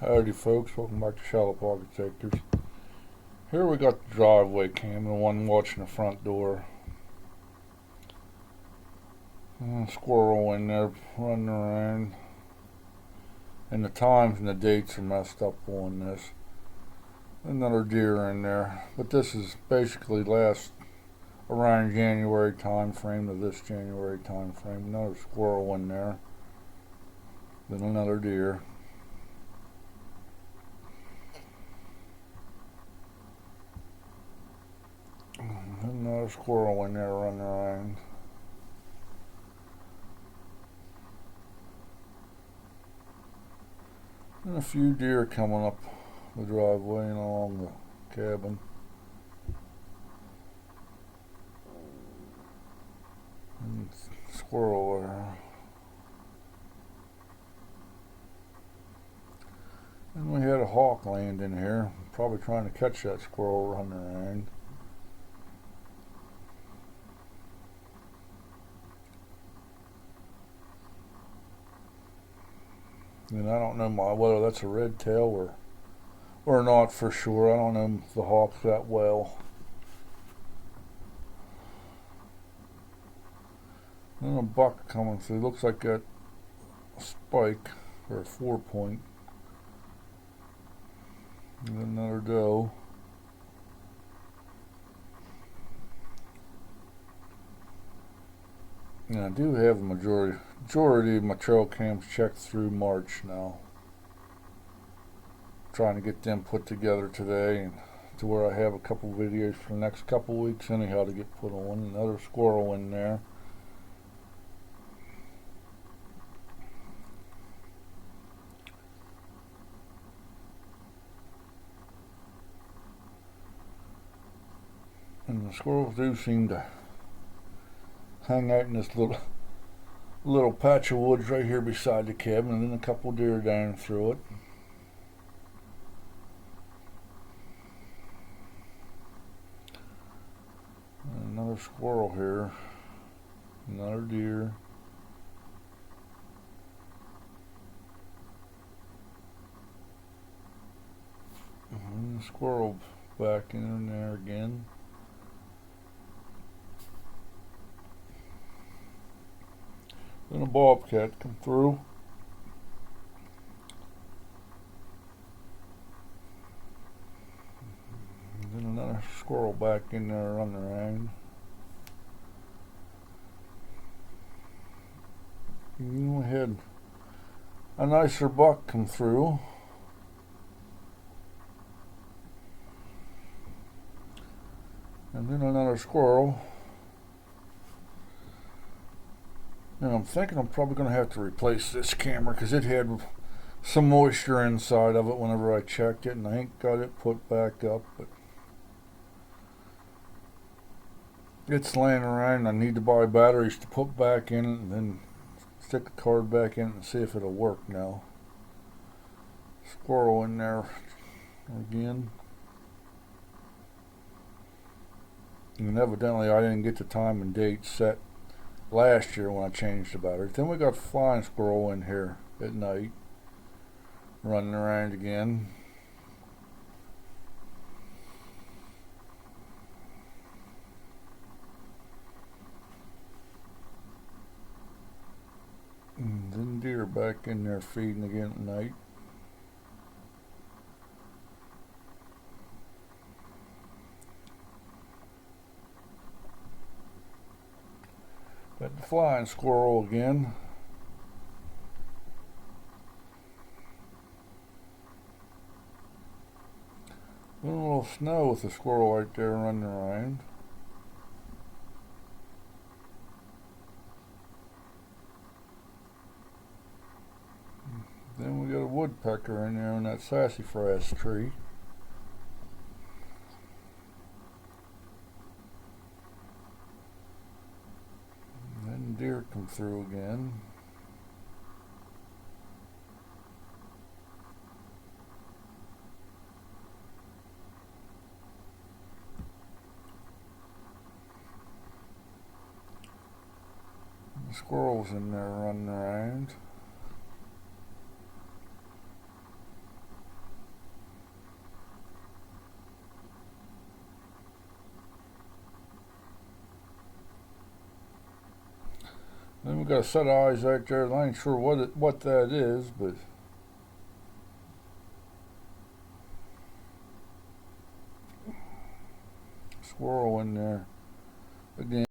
Howdy folks, welcome back to Shallop Architectures. Here we got the driveway cam, the one watching the front door. Squirrel in there running around. And the times and the dates are messed up on this. Another deer in there. But this is basically around January time frame to this January time frame. Another squirrel in there. Then another deer. Another squirrel in there running around. And a few deer coming up the driveway and along the cabin. And squirrel there. And we had a hawk land in here, probably trying to catch that squirrel running around. And I don't know whether that's a red tail or not for sure. I don't know the hawks that well. Then a buck coming through. Looks like a spike or a 4-point. And another doe. And I do have the majority of my trail cams checked through March now. Trying to get them put together today and to where I have a couple videos for the next couple weeks anyhow to get put on. Another squirrel in there. And the squirrels do seem to hang out in this little patch of woods right here beside the cabin, and then a couple deer down through it. And another squirrel here. Another deer. And a squirrel back in there again. Then a bobcat come through. And then another squirrel back in there running around. And we had a nicer buck come through. And then another squirrel. And I'm thinking I'm probably going to have to replace this camera because it had some moisture inside of it whenever I checked it, and I ain't got it put back up, but it's laying around. I need to buy batteries to put back in it and then stick the card back in it and see if it'll work now. Squirrel in there again. And evidently I didn't get the time and date set last year when I changed the battery. Then we got flying squirrel in here at night running around again. And then deer back in there feeding again at night. Got the flying squirrel again. A little snow with the squirrel right there running around. Then we got a woodpecker in there on that sassafras tree. And then deer come through again. The squirrels in there running around. Then we got a set of eyes right there. I ain't sure what that is, but squirrel in there again.